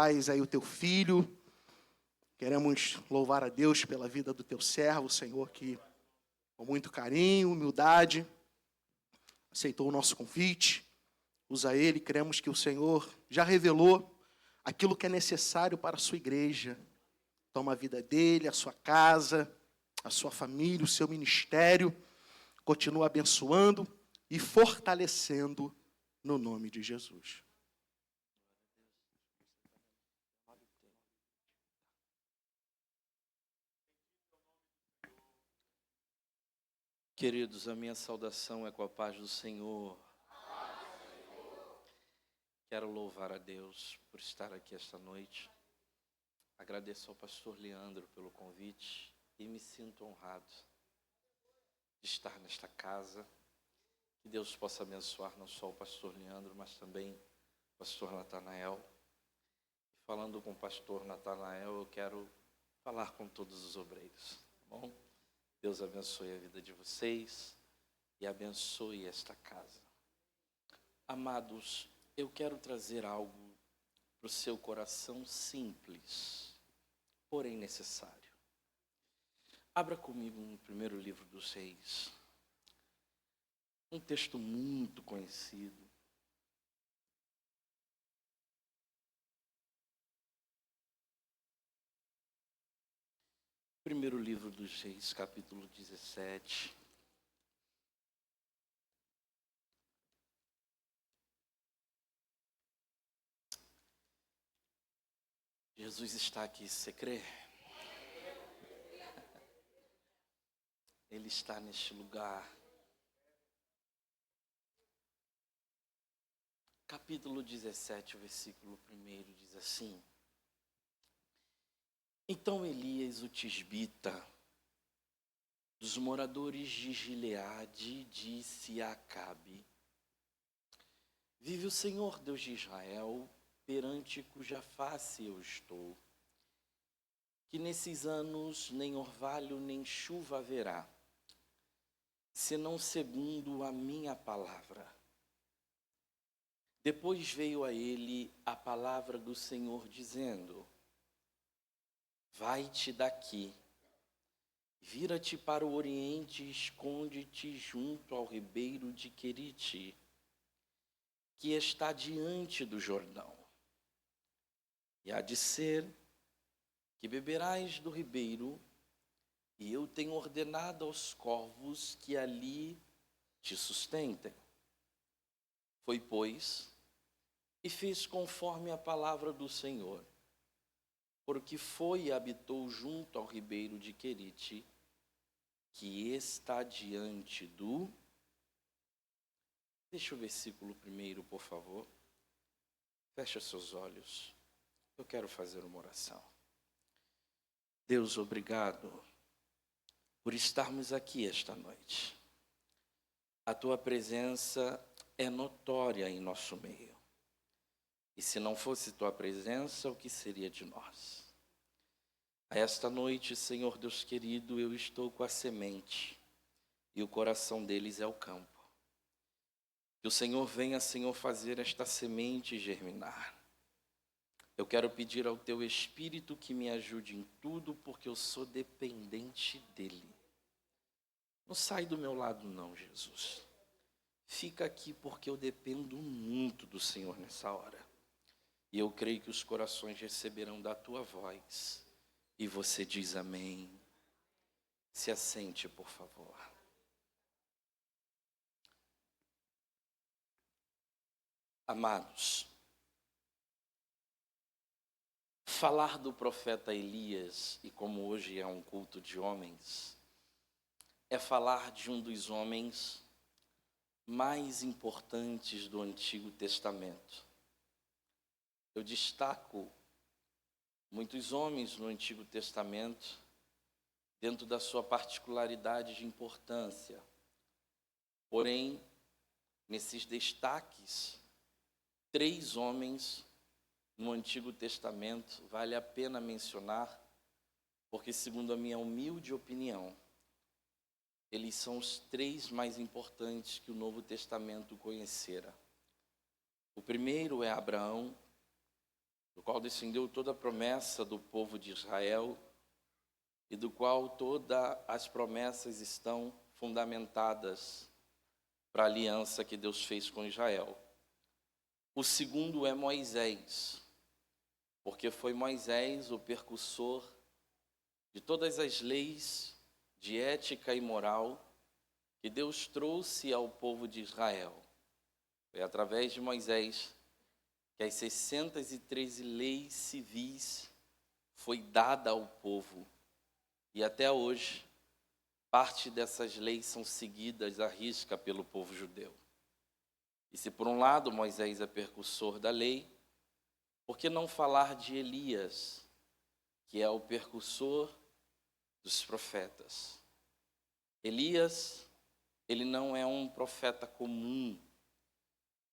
Faz aí o teu filho. Queremos louvar a Deus pela vida do teu servo, Senhor, que com muito carinho, humildade, aceitou o nosso convite. Usa ele, cremos que o Senhor já revelou aquilo que é necessário para a sua igreja. Toma a vida dele, a sua casa, a sua família, o seu ministério. Continua abençoando e fortalecendo no nome de Jesus. Queridos, a minha saudação é com a paz do Senhor. Quero louvar a Deus por estar aqui esta noite. Agradeço ao pastor Leandro pelo convite e me sinto honrado de estar nesta casa. Que Deus possa abençoar não só o pastor Leandro, mas também o pastor Natanael. Falando com o pastor Natanael, eu quero falar com todos os obreiros, tá bom? Deus abençoe a vida de vocês e abençoe esta casa. Amados, eu quero trazer algo para o seu coração simples, porém necessário. Abra comigo no primeiro livro dos Reis. Um texto muito conhecido. Primeiro livro dos Reis, capítulo 17. Jesus está aqui, você crê? Ele está neste lugar. Capítulo 17, o versículo 1 diz assim: Então Elias, o tisbita, dos moradores de Gileade, disse a Acabe: Vive o Senhor Deus de Israel, perante cuja face eu estou, que nesses anos nem orvalho nem chuva haverá, senão segundo a minha palavra. Depois veio a ele a palavra do Senhor, dizendo: Vai-te daqui, vira-te para o oriente e esconde-te junto ao ribeiro de Querite, que está diante do Jordão. E há de ser que beberás do ribeiro, e eu tenho ordenado aos corvos que ali te sustentem. Foi, pois, e fez conforme a palavra do Senhor, porque foi e habitou junto ao ribeiro de Querite, que está diante do... Deixa o versículo 1, por favor. Fecha seus olhos. Eu quero fazer uma oração. Deus, obrigado por estarmos aqui esta noite. A tua presença é notória em nosso meio. E se não fosse tua presença, o que seria de nós? A esta noite, Senhor Deus querido, eu estou com a semente e o coração deles é o campo. Que o Senhor venha, Senhor, fazer esta semente germinar. Eu quero pedir ao teu Espírito que me ajude em tudo, porque eu sou dependente dele. Não sai do meu lado não, Jesus. Fica aqui porque eu dependo muito do Senhor nessa hora. E eu creio que os corações receberão da tua voz. E você diz amém. Se assente, por favor. Amados, falar do profeta Elias, e como hoje é um culto de homens, é falar de um dos homens mais importantes do Antigo Testamento. Eu destaco muitos homens no Antigo Testamento dentro da sua particularidade de importância. Porém, nesses destaques, 3 homens no Antigo Testamento vale a pena mencionar, porque, segundo a minha humilde opinião, eles são os 3 mais importantes que o Novo Testamento conhecera. O primeiro é Abraão, do qual descendeu toda a promessa do povo de Israel e do qual todas as promessas estão fundamentadas para a aliança que Deus fez com Israel. O segundo é Moisés, porque foi Moisés o precursor de todas as leis de ética e moral que Deus trouxe ao povo de Israel. Foi através de Moisés que as 613 leis civis foi dada ao povo. E até hoje, parte dessas leis são seguidas à risca pelo povo judeu. E se por um lado Moisés é precursor da lei, por que não falar de Elias, que é o precursor dos profetas? Elias, ele não é um profeta comum,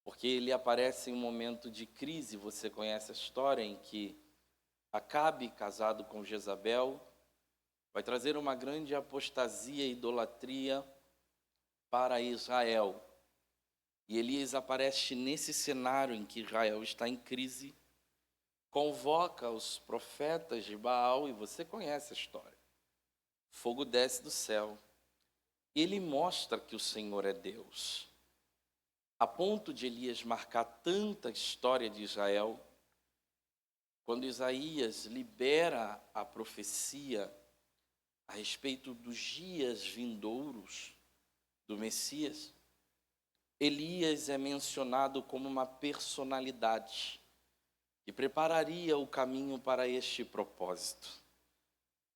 porque ele aparece em um momento de crise. Você conhece a história em que Acabe, casado com Jezabel, vai trazer uma grande apostasia e idolatria para Israel. E Elias aparece nesse cenário em que Israel está em crise, convoca os profetas de Baal, e você conhece a história. Fogo desce do céu. Ele mostra que o Senhor é Deus. A ponto de Elias marcar tanta história de Israel, quando Isaías libera a profecia a respeito dos dias vindouros do Messias, Elias é mencionado como uma personalidade que prepararia o caminho para este propósito.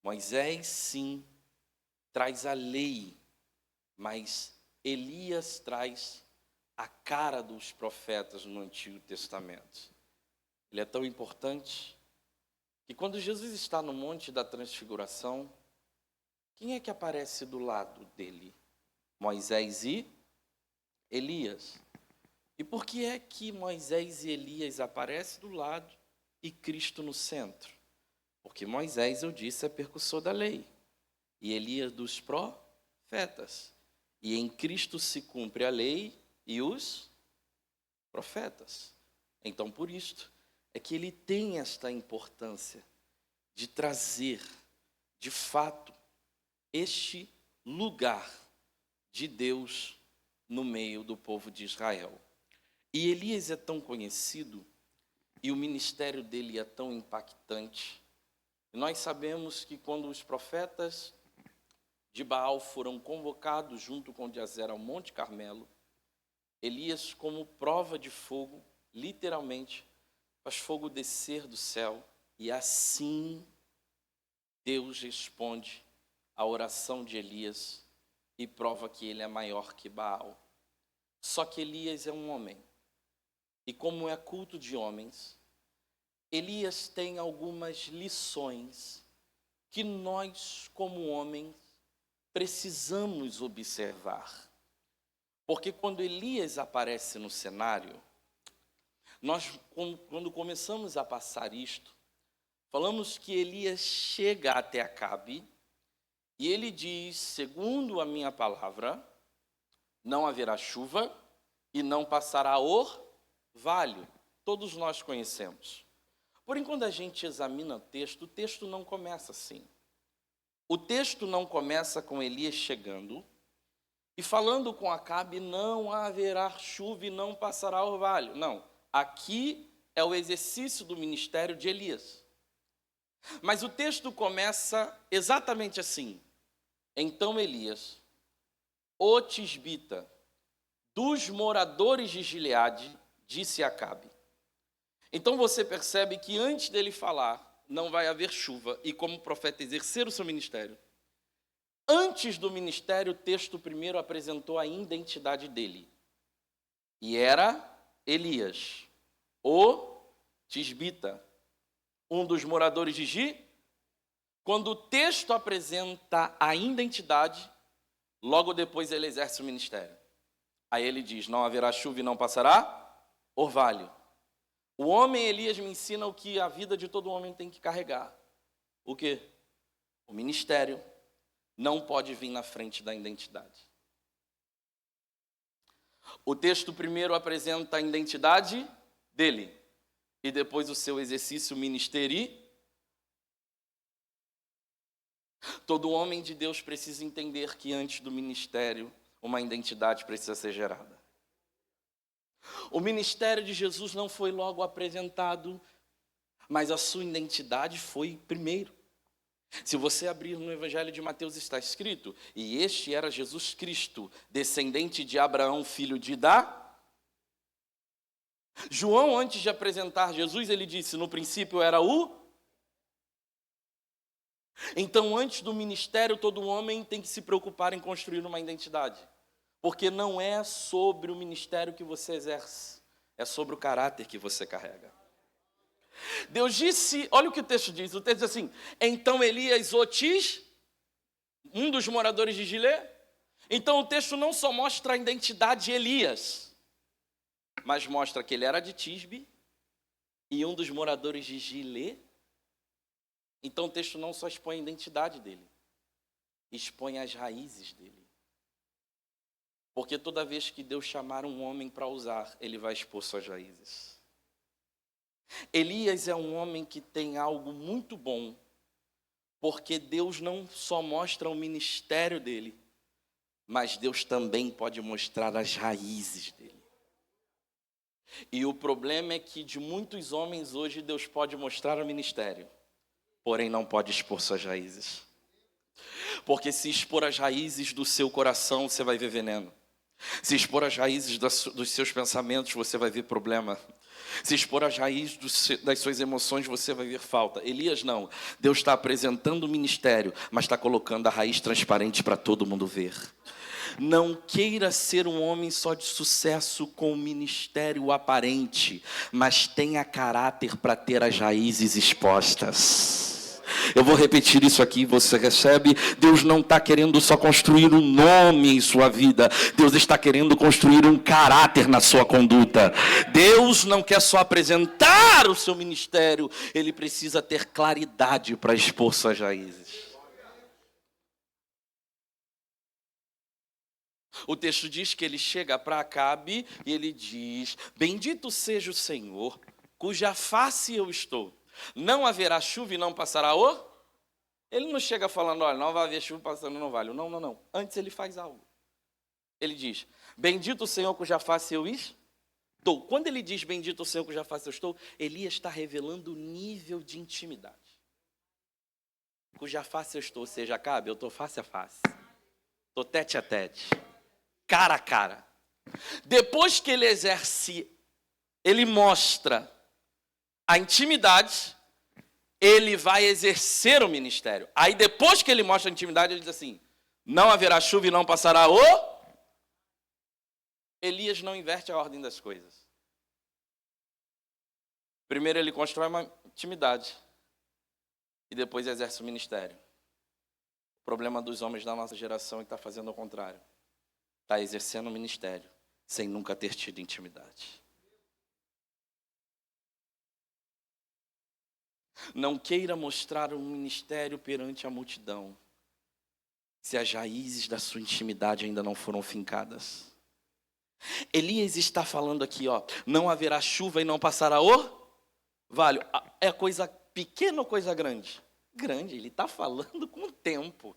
Moisés, sim, traz a lei, mas Elias traz a cara dos profetas no Antigo Testamento. Ele é tão importante que quando Jesus está no Monte da Transfiguração, quem é que aparece do lado dele? Moisés e Elias. E por que é que Moisés e Elias aparecem do lado e Cristo no centro? Porque Moisés, eu disse, é precursor da lei, e Elias dos profetas. E em Cristo se cumpre a lei e os profetas. Então, por isto, é que ele tem esta importância de trazer, de fato, este lugar de Deus no meio do povo de Israel. E Elias é tão conhecido, e o ministério dele é tão impactante. E nós sabemos que quando os profetas de Baal foram convocados junto com Jazer ao Monte Carmelo, Elias, como prova de fogo, literalmente, faz fogo descer do céu, e assim Deus responde à oração de Elias e prova que ele é maior que Baal. Só que Elias é um homem, e como é culto de homens, Elias tem algumas lições que nós, como homens, precisamos observar. Porque quando Elias aparece no cenário, nós, quando começamos a passar isto, falamos que Elias chega até Acabe e ele diz: segundo a minha palavra, não haverá chuva e não passará orvalho. Todos nós conhecemos. Porém, quando a gente examina o texto não começa assim. O texto não começa com Elias chegando e falando com Acabe: não haverá chuva e não passará orvalho. Não, aqui é o exercício do ministério de Elias. Mas o texto começa exatamente assim. Então Elias, o tisbita, dos moradores de Gileade, disse a Acabe. Então você percebe que antes dele falar, não vai haver chuva, e como profeta exercer o seu ministério, antes do ministério, o texto primeiro apresentou a identidade dele. E era Elias, o tisbita, um dos moradores de Gi. Quando o texto apresenta a identidade, logo depois ele exerce o ministério. Aí ele diz: não haverá chuva e não passará orvalho. O homem Elias me ensina o que a vida de todo homem tem que carregar. O quê? O ministério não pode vir na frente da identidade. O texto primeiro apresenta a identidade dele. e depois o seu exercício ministerial. Todo homem de Deus precisa entender que antes do ministério, uma identidade precisa ser gerada. O ministério de Jesus não foi logo apresentado, mas a sua identidade foi primeiro. Se você abrir no Evangelho de Mateus, está escrito: e este era Jesus Cristo, descendente de Abraão, filho de João, antes de apresentar Jesus, ele disse: no princípio era o. Então, antes do ministério, todo homem tem que se preocupar em construir uma identidade. Porque não é sobre o ministério que você exerce, é sobre o caráter que você carrega. Deus disse, olha o que o texto diz assim: então Elias um dos moradores de Gilé. Então o texto não só mostra a identidade de Elias, mas mostra que ele era de Tisbe e um dos moradores de Gilé. Então o texto não só expõe a identidade dele, expõe as raízes dele. Porque toda vez que Deus chamar um homem para usar, ele vai expor suas raízes. Elias é um homem que tem algo muito bom, porque Deus não só mostra o ministério dele, mas Deus também pode mostrar as raízes dele. E o problema é que de muitos homens hoje Deus pode mostrar o ministério, porém não pode expor suas raízes. Porque se expor as raízes do seu coração, você vai ver veneno. Se expor as raízes dos seus pensamentos, você vai ver problema. Se expor as raízes das suas emoções, você vai ver falta. Elias não. Deus está apresentando o ministério, mas está colocando a raiz transparente para todo mundo ver. Não queira ser um homem só de sucesso com o ministério aparente, mas tenha caráter para ter as raízes expostas. Eu vou repetir isso aqui, você recebe? Deus não está querendo só construir um nome em sua vida. Deus está querendo construir um caráter na sua conduta. Deus não quer só apresentar o seu ministério, Ele precisa ter claridade para expor suas raízes. O texto diz que ele chega para Acabe e ele diz: bendito seja o Senhor, cuja face eu estou. Não haverá chuva e não passará o. Ele não chega falando: olha, não vai haver chuva passando no vale. Não. Antes ele faz algo. Ele diz: bendito o Senhor cuja face eu estou. Quando ele diz bendito o Senhor cuja face eu estou, Elias está revelando o nível de intimidade. Cuja face eu estou, ou seja, Acabe, eu estou face a face. Estou tete a tete. Cara a cara. Depois que ele exerce, ele mostra a intimidade, ele vai exercer o ministério. Aí depois que ele mostra a intimidade, ele diz assim: não haverá chuva e não passará o. Elias não inverte a ordem das coisas. Primeiro ele constrói uma intimidade e depois exerce o ministério. O problema dos homens da nossa geração é que está fazendo o contrário. Está exercendo o ministério sem nunca ter tido intimidade. Não queira mostrar um ministério perante a multidão, se as raízes da sua intimidade ainda não foram fincadas. Elias está falando aqui, não haverá chuva e não passará o vale. É coisa pequena ou coisa grande? Grande, ele está falando com o tempo.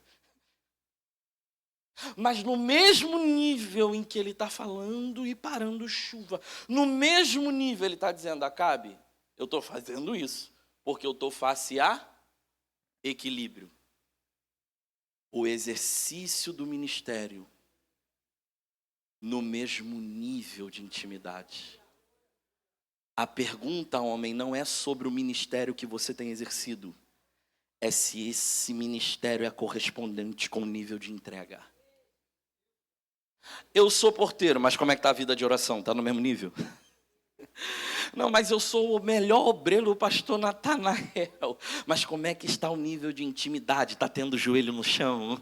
Mas no mesmo nível em que ele está falando e parando chuva, no mesmo nível ele está dizendo: Acabe, eu estou fazendo isso porque eu estou face a equilíbrio. O exercício do ministério no mesmo nível de intimidade. A pergunta, homem, não é sobre o ministério que você tem exercido, é se esse ministério é correspondente com o nível de entrega. Eu sou porteiro, mas como é que está a vida de oração? Está no mesmo nível? Não, mas eu sou o melhor obreiro, o pastor Natanael. Mas como é que está o nível de intimidade? Está tendo o joelho no chão?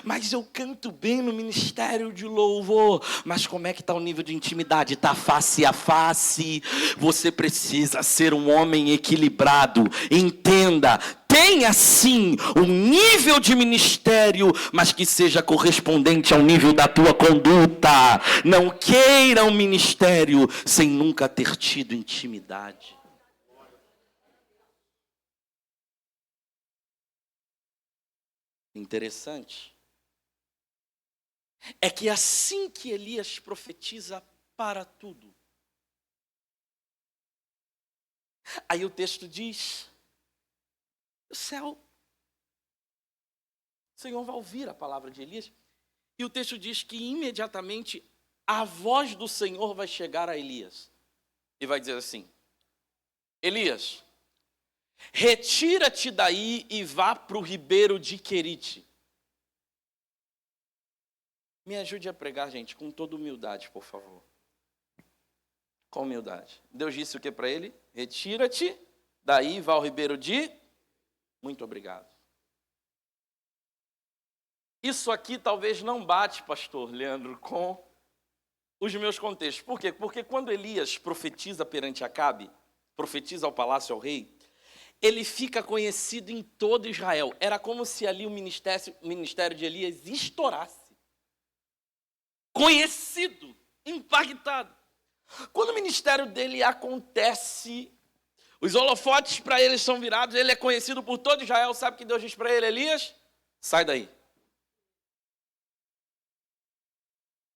Mas eu canto bem no ministério de louvor. Mas como é que está o nível de intimidade? Está face a face. Você precisa ser um homem equilibrado. Entenda, tenha sim um nível de ministério, mas que seja correspondente ao nível da tua conduta. Não queira um ministério sem nunca ter tido intimidade. Interessante é que assim que Elias profetiza, para tudo. Aí o texto diz, o céu, o Senhor vai ouvir a palavra de Elias, e o texto diz que imediatamente a voz do Senhor vai chegar a Elias, e vai dizer assim, Elias, retira-te daí e vá para o ribeiro de Querite. Me ajude a pregar, gente, com toda humildade, por favor. Com humildade. Deus disse o que para ele? Retira-te, daí vá ao ribeiro de... Muito obrigado. Isso aqui talvez não bate, pastor Leandro, com os meus contextos. Por quê? Porque quando Elias profetiza perante Acabe, profetiza ao palácio, ao rei, ele fica conhecido em todo Israel. Era como se ali o ministério de Elias estourasse. Conhecido, impactado. Quando o ministério dele acontece, os holofotes para ele são virados, ele é conhecido por todo Israel. Sabe o que Deus diz para ele, Elias? Sai daí.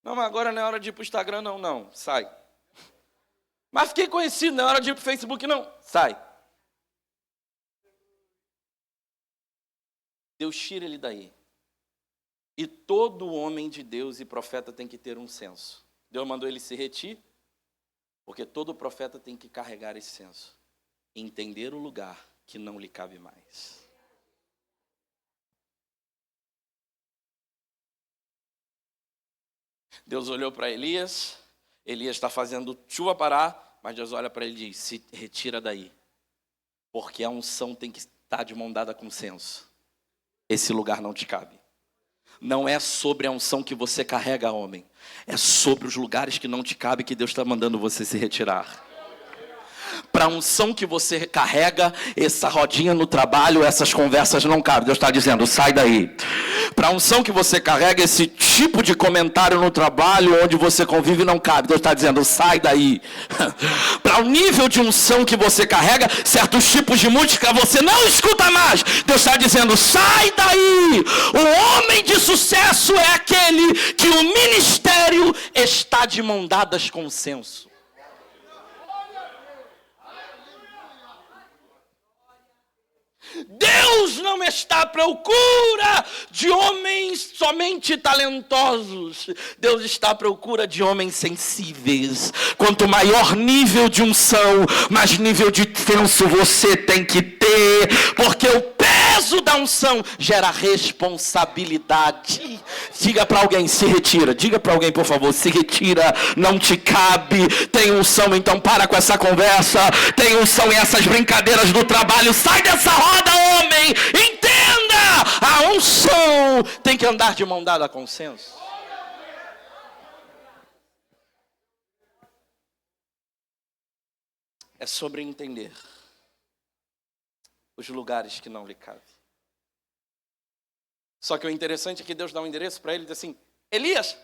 Não, mas agora não é hora de ir para o Instagram, não, sai. Mas fiquei conhecido, não é hora de ir para o Facebook, não, sai. Deus tira ele daí. E todo homem de Deus e profeta tem que ter um senso. Deus mandou ele se retirar, porque todo profeta tem que carregar esse senso. Entender o lugar que não lhe cabe mais. Deus olhou para Elias, Elias está fazendo chuva parar, mas Deus olha para ele e diz, se retira daí, porque a unção tem que estar de mão dada com senso. Esse lugar não te cabe. Não é sobre a unção que você carrega, homem. É sobre os lugares que não te cabe que Deus está mandando você se retirar. Para a unção que você carrega, essa rodinha no trabalho, essas conversas não cabem. Deus está dizendo, sai daí. Para a unção que você carrega, esse tipo de comentário no trabalho, onde você convive, não cabe. Deus está dizendo, sai daí. Para o nível de unção que você carrega, certos tipos de música você não escuta mais. Deus está dizendo, sai daí. O homem de sucesso é aquele que o ministério está de mão dadas com o senso. Deus não está à procura de homens somente talentosos. Deus está à procura de homens sensíveis. Quanto maior nível de unção, mais nível de senso você tem que ter. Porque o peso da unção gera responsabilidade. Diga para alguém, se retira. Diga para alguém, por favor, se retira. Não te cabe. Tem unção, então para com essa conversa. Tem unção e essas brincadeiras do trabalho. Sai dessa roda, homem. Entenda. A unção tem que andar de mão dada com senso. É sobre entender os lugares que não lhe cabem. Só que o interessante é que Deus dá um endereço para ele e diz assim, Elias,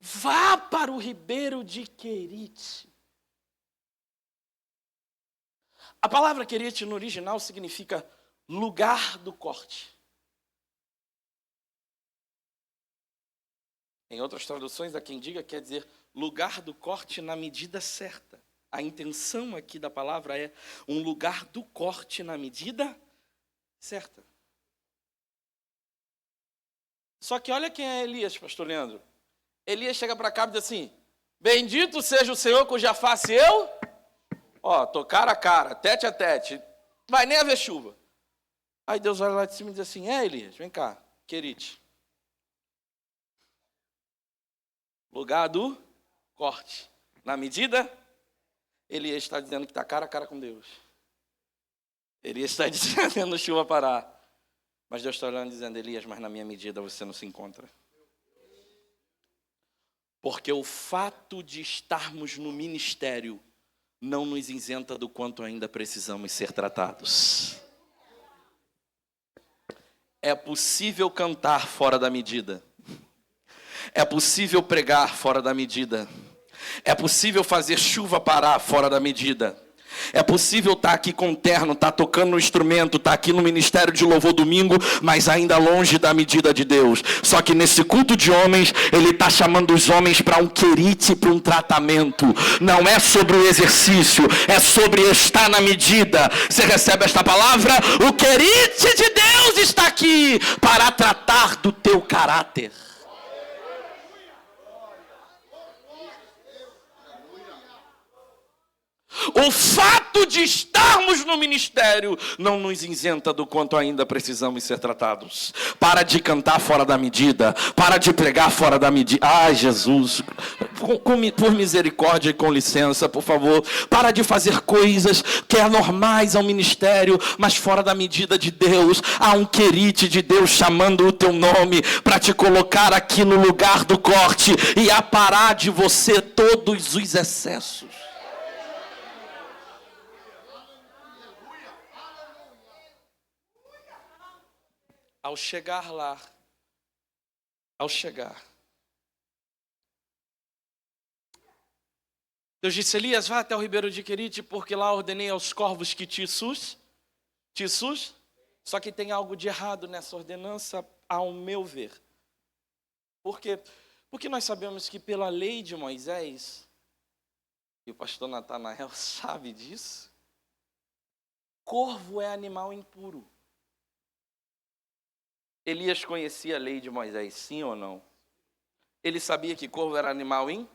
vá para o ribeiro de Querite. A palavra Querite no original significa lugar do corte. Em outras traduções, há quem diga quer dizer lugar do corte na medida certa. A intenção aqui da palavra é um lugar do corte na medida certa. Só que olha quem é Elias, pastor Leandro. Elias chega para cá e diz assim, bendito seja o Senhor cuja face eu... tô cara a cara, tete a tete, vai nem haver chuva. Aí Deus olha lá de cima e diz assim, Elias, vem cá, Querite. Lugar do corte. Na medida... Elias está dizendo que está cara a cara com Deus. Elias está dizendo chuva parar. Mas Deus está olhando e dizendo, Elias, mas na minha medida você não se encontra. Porque o fato de estarmos no ministério não nos isenta do quanto ainda precisamos ser tratados. É possível cantar fora da medida. É possível pregar fora da medida. É possível fazer chuva parar fora da medida. É possível estar aqui com terno, estar tocando no instrumento, estar aqui no ministério de louvor domingo, mas ainda longe da medida de Deus. Só que nesse culto de homens, Ele está chamando os homens para um querite, para um tratamento. Não é sobre o exercício, é sobre estar na medida. Você recebe esta palavra? O querite de Deus está aqui para tratar do teu caráter. O fato de estarmos no ministério não nos isenta do quanto ainda precisamos ser tratados. Para de cantar fora da medida. Para de pregar fora da medida. Ai, Jesus, por misericórdia e com licença, por favor. Para de fazer coisas que é normais ao ministério, mas fora da medida de Deus. Há um querite de Deus chamando o teu nome para te colocar aqui no lugar do corte e aparar de você todos os excessos. Ao chegar lá, Deus disse: Elias, vá até o ribeiro de Querite, porque lá ordenei aos corvos que te sus. Só que tem algo de errado nessa ordenança, ao meu ver. Por quê? Porque nós sabemos que pela lei de Moisés, e o pastor Natanael sabe disso, corvo é animal impuro. Elias conhecia a lei de Moisés, sim ou não? Ele sabia que corvo era animal impuro?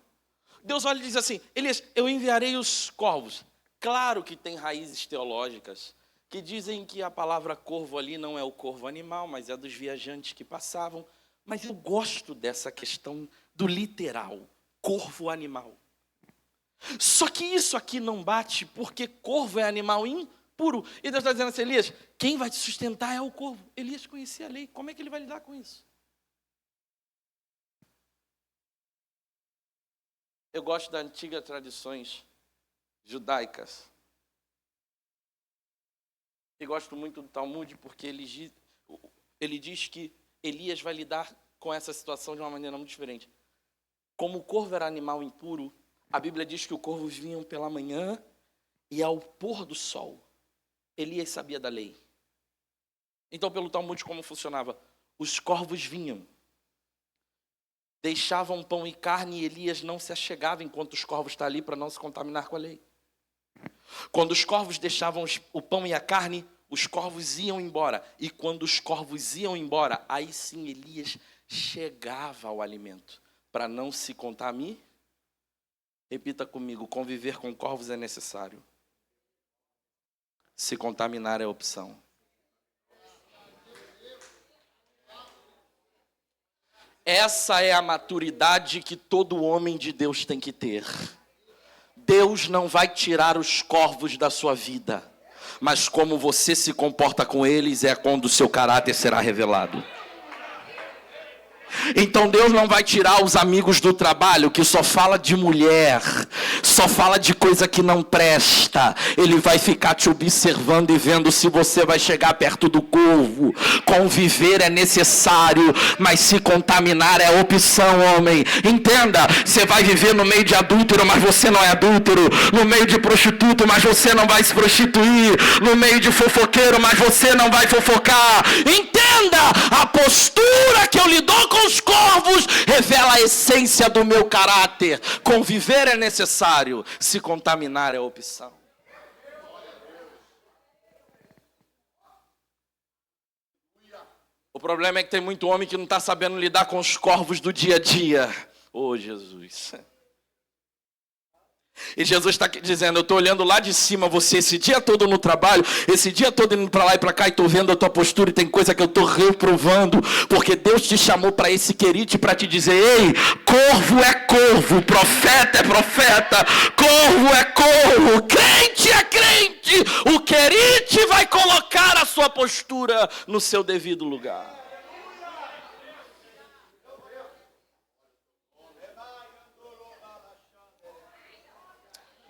Deus olha e diz assim: Elias, eu enviarei os corvos. Claro que tem raízes teológicas que dizem que a palavra corvo ali não é o corvo animal, mas é dos viajantes que passavam. Mas eu gosto dessa questão do literal, corvo animal. Só que isso aqui não bate porque corvo é animal impuro. E Deus está dizendo assim: Elias, quem vai te sustentar é o corvo. Elias conhecia a lei, como é que ele vai lidar com isso? Eu gosto das antigas tradições judaicas. E gosto muito do Talmud porque ele diz que Elias vai lidar com essa situação de uma maneira muito diferente. Como o corvo era animal impuro, a Bíblia diz que os corvos vinham pela manhã e ao pôr do sol. Elias sabia da lei. Então, pelo Talmud, como funcionava? Os corvos vinham, deixavam pão e carne, e Elias não se achegava enquanto os corvos estão ali para não se contaminar com a lei. Quando os corvos deixavam o pão e a carne, os corvos iam embora. E quando os corvos iam embora, aí sim Elias chegava ao alimento para não se contaminar. Repita comigo: conviver com corvos é necessário. Se contaminar é opção. Essa é a maturidade que todo homem de Deus tem que ter. Deus não vai tirar os corvos da sua vida, mas como você se comporta com eles é quando o seu caráter será revelado. Então Deus não vai tirar os amigos do trabalho que só fala de mulher, só fala de coisa que não presta. Ele vai ficar te observando e vendo se você vai chegar perto do corvo. Conviver é necessário, mas se contaminar é opção, homem. Entenda, você vai viver no meio de adúltero, mas você não é adúltero. No meio de prostituto, mas você não vai se prostituir. No meio de fofoqueiro, mas você não vai fofocar. Entenda, a postura que eu lhe dou com os corvos revela a essência do meu caráter. Conviver é necessário, se contaminar é opção. O problema é que tem muito homem que não está sabendo lidar com os corvos do dia a dia. Oh, Jesus. E Jesus está dizendo: eu estou olhando lá de cima você esse dia todo no trabalho, esse dia todo indo para lá e para cá, e estou vendo a tua postura e tem coisa que eu estou reprovando, porque Deus te chamou para esse querite para te dizer: ei, corvo é corvo, profeta é profeta, corvo é corvo, crente é crente. O querite vai colocar a sua postura no seu devido lugar.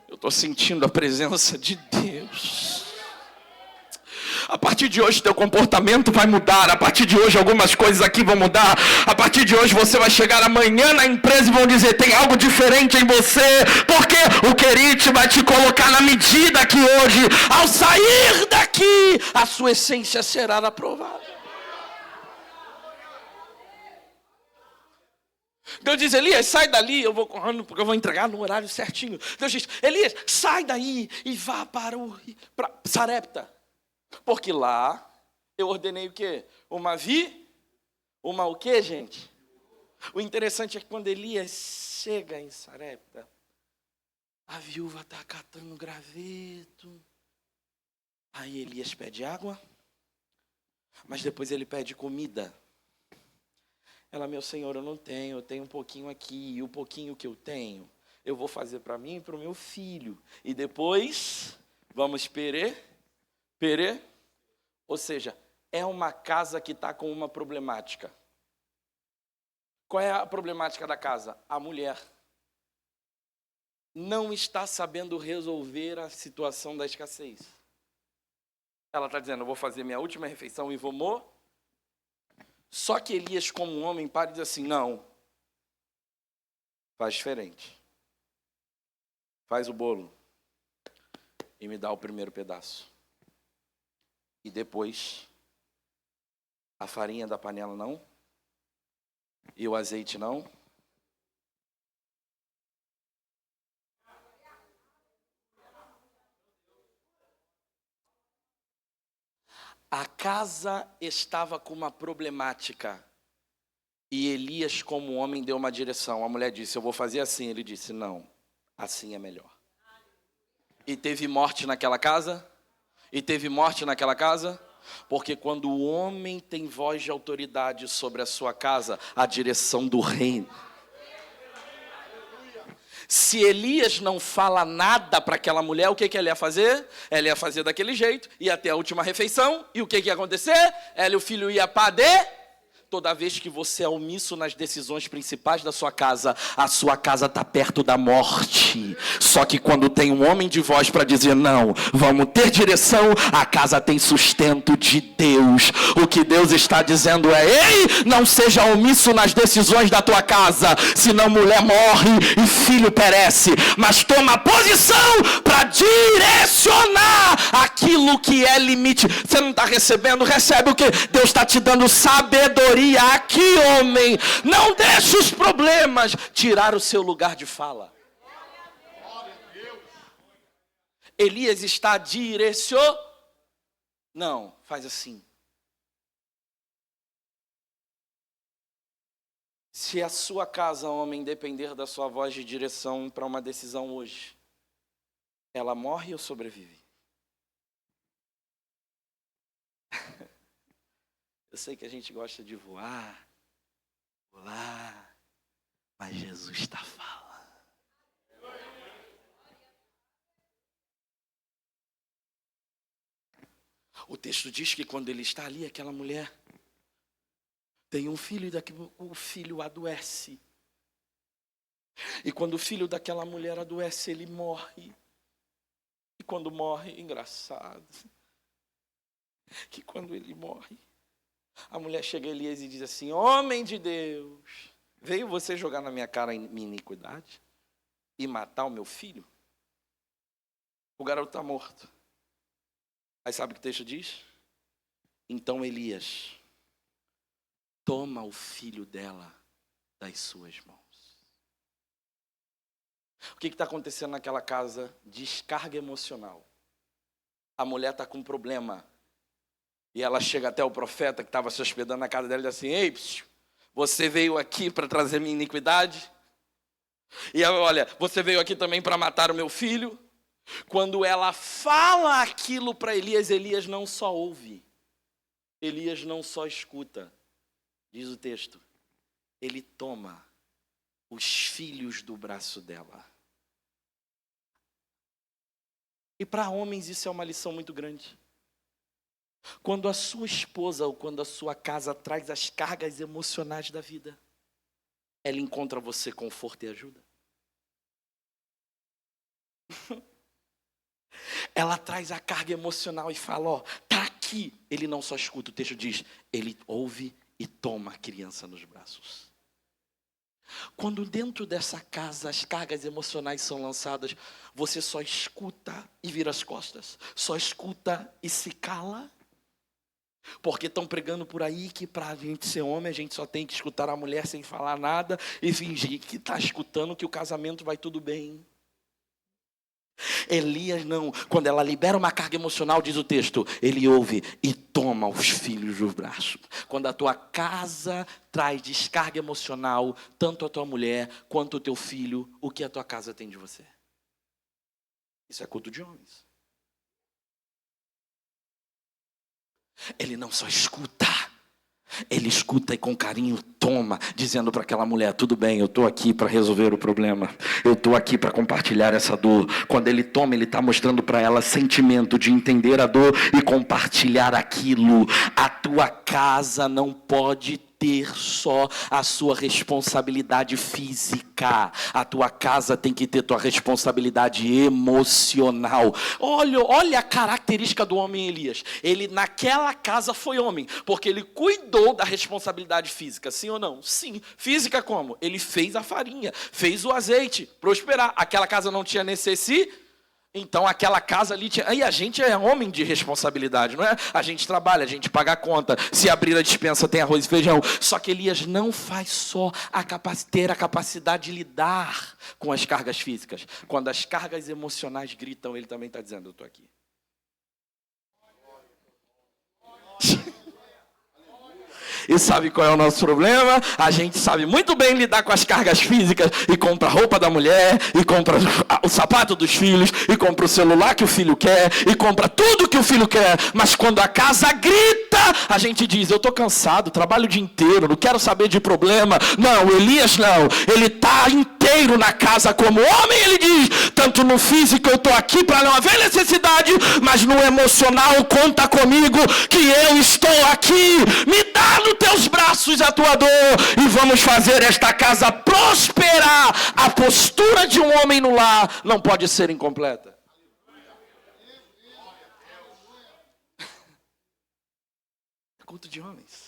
Eu estou sentindo a presença de Deus. A partir de hoje teu comportamento vai mudar. A partir de hoje algumas coisas aqui vão mudar. A partir de hoje você vai chegar amanhã na empresa e vão dizer, tem algo diferente em você. Porque o Querite vai te colocar na medida que hoje, ao sair daqui, a sua essência será aprovada. Deus diz, Elias, sai dali, eu vou correndo porque eu vou entregar no horário certinho. Deus diz, Elias, sai daí e vá para Sarepta. Porque lá eu ordenei o quê? Uma o quê, gente? O interessante é que quando Elias chega em Sarepta, a viúva está catando graveto. Aí Elias pede água, mas depois ele pede comida. Ela, meu senhor, eu tenho um pouquinho aqui, e o pouquinho que eu tenho, eu vou fazer para mim e para o meu filho. E depois, vamos perê. Ou seja, é uma casa que está com uma problemática. Qual é a problemática da casa? A mulher não está sabendo resolver a situação da escassez. Ela está dizendo, eu vou fazer minha última refeição e vou morrer. Só que Elias, como um homem, para e diz assim, não, faz diferente. Faz o bolo e me dá o primeiro pedaço. E depois, a farinha da panela não, e o azeite não. A casa estava com uma problemática. E Elias, como homem, deu uma direção. A mulher disse, eu vou fazer assim. Ele disse, não, assim é melhor. E teve morte naquela casa? Porque quando o homem tem voz de autoridade sobre a sua casa, a direção do reino. Se Elias não fala nada para aquela mulher, o que ela ia fazer? Ela ia fazer daquele jeito, ia até a última refeição, e o que ia acontecer? Ela e o filho ia padecer. Toda vez que você é omisso nas decisões principais da sua casa, a sua casa está perto da morte. Só que quando tem um homem de voz para dizer não, vamos ter direção, a casa tem sustento de Deus. O que Deus está dizendo é, ei, não seja omisso nas decisões da tua casa, senão mulher morre e filho perece. Mas toma posição para direcionar aquilo que é limite. Você não está recebendo, recebe o que? Deus está te dando sabedoria. Aqui, homem, não deixe os problemas tirar o seu lugar de fala. Elias está direcionando. Não, faz assim. Se a sua casa, homem, depender da sua voz de direção para uma decisão hoje, ela morre ou sobrevive? Eu sei que a gente gosta de voar, mas Jesus está falando. O texto diz que quando ele está ali, aquela mulher tem um filho e o filho adoece. E quando o filho daquela mulher adoece, ele morre. E quando morre, engraçado, que quando ele morre, a mulher chega a Elias e diz assim, homem de Deus, veio você jogar na minha cara minha iniquidade e matar o meu filho? O garoto está morto. Aí sabe o que o texto diz? Então Elias toma o filho dela das suas mãos. O que está acontecendo naquela casa? Descarga emocional. A mulher está com um problema. E ela chega até o profeta que estava se hospedando na casa dela e diz assim, ei, você veio aqui para trazer minha iniquidade? E olha, você veio aqui também para matar o meu filho? Quando ela fala aquilo para Elias, Elias não só ouve, Elias não só escuta, diz o texto, ele toma os filhos do braço dela. E para homens isso é uma lição muito grande. Quando a sua esposa ou quando a sua casa traz as cargas emocionais da vida, ela encontra você conforto e ajuda. Ela traz a carga emocional e fala, ó, tá aqui aqui, ele não só escuta, o texto diz, ele ouve e toma a criança nos braços. Quando dentro dessa casa as cargas emocionais são lançadas, você só escuta e vira as costas, só escuta e se cala. Porque estão pregando por aí que para a gente ser homem, a gente só tem que escutar a mulher sem falar nada e fingir que está escutando, que o casamento vai tudo bem. Elias não, quando ela libera uma carga emocional, diz o texto, ele ouve e toma os filhos dos braços. Quando a tua casa traz descarga emocional, tanto a tua mulher quanto o teu filho, o que a tua casa tem de você? Isso é culto de homens. Ele não só escuta, ele escuta e com carinho toma, dizendo para aquela mulher, tudo bem, eu estou aqui para resolver o problema, eu estou aqui para compartilhar essa dor. Quando ele toma, ele está mostrando para ela sentimento de entender a dor e compartilhar aquilo. A tua casa não pode ter só a sua responsabilidade física. A tua casa tem que ter tua responsabilidade emocional. Olha a característica do homem Elias. Ele naquela casa foi homem, porque ele cuidou da responsabilidade física. Sim ou não? Sim. Física como? Ele fez a farinha, fez o azeite, prosperar. Aquela casa não tinha necessidade. Então aquela casa ali tinha... E a gente é homem de responsabilidade, não é? A gente trabalha, a gente paga a conta. Se abrir a despensa tem arroz e feijão. Só que Elias não faz só ter a capacidade de lidar com as cargas físicas. Quando as cargas emocionais gritam, ele também está dizendo, eu estou aqui. E sabe qual é o nosso problema? A gente sabe muito bem lidar com as cargas físicas e compra a roupa da mulher, e compra o sapato dos filhos, e compra o celular que o filho quer, e compra tudo que o filho quer. Mas quando a casa grita, a gente diz, eu estou cansado, trabalho o dia inteiro, não quero saber de problema. Não, Elias não. Ele está inteiro na casa como homem, ele diz, tanto no físico eu estou aqui para não haver necessidade, mas no emocional conta comigo que eu estou aqui. Me dá nos teus braços a tua dor e vamos fazer esta casa prosperar. A postura de um homem no lar não pode ser incompleta. É culto de homens.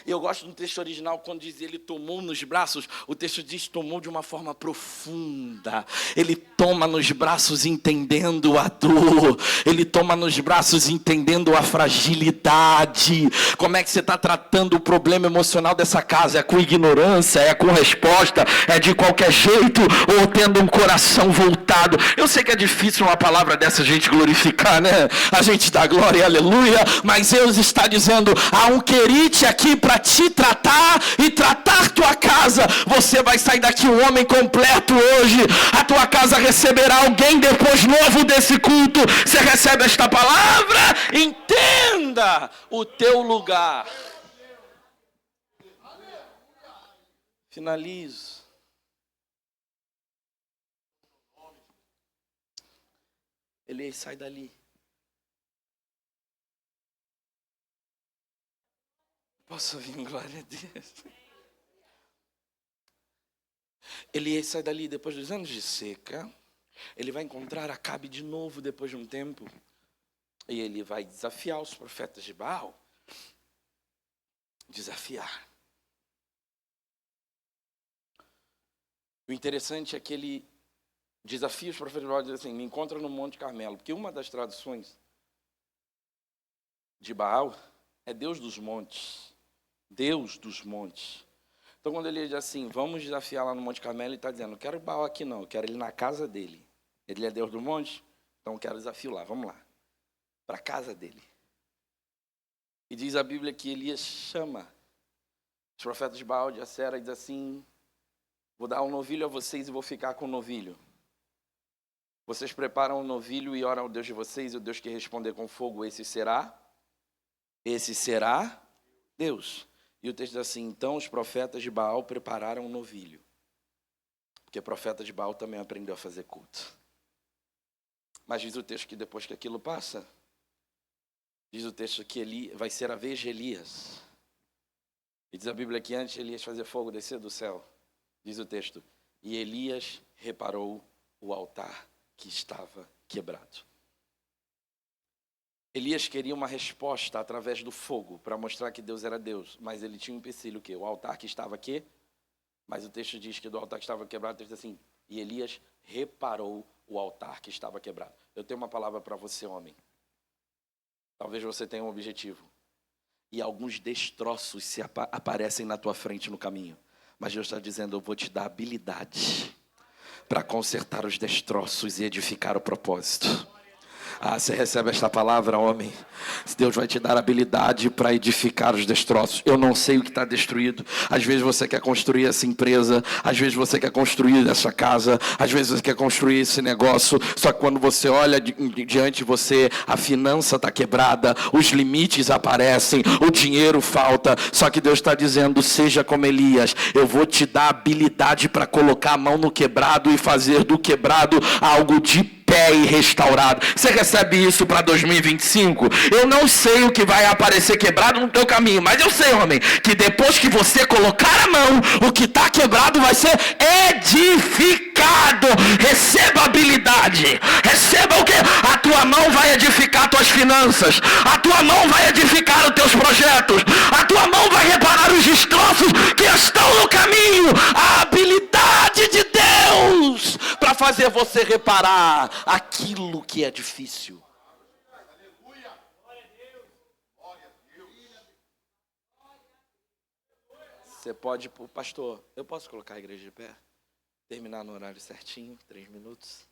Eu gosto do texto original, quando diz ele tomou nos braços, o texto diz tomou de uma forma profunda. Ele toma nos braços entendendo a dor. Ele toma nos braços entendendo a fragilidade. Como é que você está tratando o problema emocional dessa casa? É com ignorância? É com resposta? É de qualquer jeito? Ou tendo um coração voltado? Eu sei que é difícil uma palavra dessa a gente glorificar, né? A gente dá glória, aleluia. Mas Deus está dizendo, há um querite aqui para te tratar e tratar tua casa. Você vai sair daqui um homem completo hoje. A tua casa receberá alguém depois novo desse culto. Você recebe esta palavra? Entenda o teu lugar. Finalizo. Ele sai dali. Posso ouvir glória a Deus? Ele sai dali depois dos anos de seca. Ele vai encontrar Acabe de novo depois de um tempo. E ele vai desafiar os profetas de Baal. Desafiar. O interessante é que ele desafia os profetas de Baal e diz assim, me encontra no Monte Carmelo. Porque uma das traduções de Baal é Deus dos montes. Deus dos montes. Então quando ele diz assim, vamos desafiar lá no Monte Carmelo, ele está dizendo, não quero Baal aqui não, eu quero ele na casa dele. Ele é Deus do monte, então eu quero desafio lá, vamos lá. Para a casa dele. E diz a Bíblia que Elias chama os profetas de Baal, de Acera, e diz assim, vou dar um novilho a vocês e vou ficar com o novilho. Vocês preparam o novilho e oram ao Deus de vocês, e o Deus que responder com fogo, esse será Deus. E o texto diz assim, então os profetas de Baal prepararam um novilho. Porque profeta de Baal também aprendeu a fazer culto. Mas diz o texto que depois que aquilo passa, diz o texto que vai ser a vez de Elias. E diz a Bíblia que antes Elias fazia fogo descer do céu. Diz o texto, e Elias reparou o altar que estava quebrado. Elias queria uma resposta através do fogo, para mostrar que Deus era Deus. Mas ele tinha um empecilho, o quê? O altar que estava aqui. Mas o texto diz que do altar que estava quebrado, o texto diz assim, e Elias reparou o altar que estava quebrado. Eu tenho uma palavra para você, homem. Talvez você tenha um objetivo. E alguns destroços aparecem na tua frente no caminho. Mas Deus está dizendo, eu vou te dar habilidade para consertar os destroços e edificar o propósito. Ah, você recebe esta palavra, homem? Deus vai te dar habilidade para edificar os destroços. Eu não sei o que está destruído. Às vezes você quer construir essa empresa, às vezes você quer construir essa casa, às vezes você quer construir esse negócio. Só que quando você olha diante de você, a finança está quebrada, os limites aparecem, o dinheiro falta. Só que Deus está dizendo, seja como Elias, eu vou te dar habilidade para colocar a mão no quebrado e fazer do quebrado algo de pé e restaurado. Você recebe isso para 2025? Eu não sei o que vai aparecer quebrado no teu caminho, mas eu sei, homem, que depois que você colocar a mão, o que está quebrado vai ser edificado. Receba habilidade. Receba o quê? A tua mão vai edificar tuas finanças. A tua mão vai edificar os teus projetos. A tua mão vai reparar os destroços que estão no caminho. A habilidade de Deus para fazer você reparar aquilo que é difícil. Você pode, pastor, eu posso colocar a igreja de pé? Terminar no horário certinho, 3 minutos.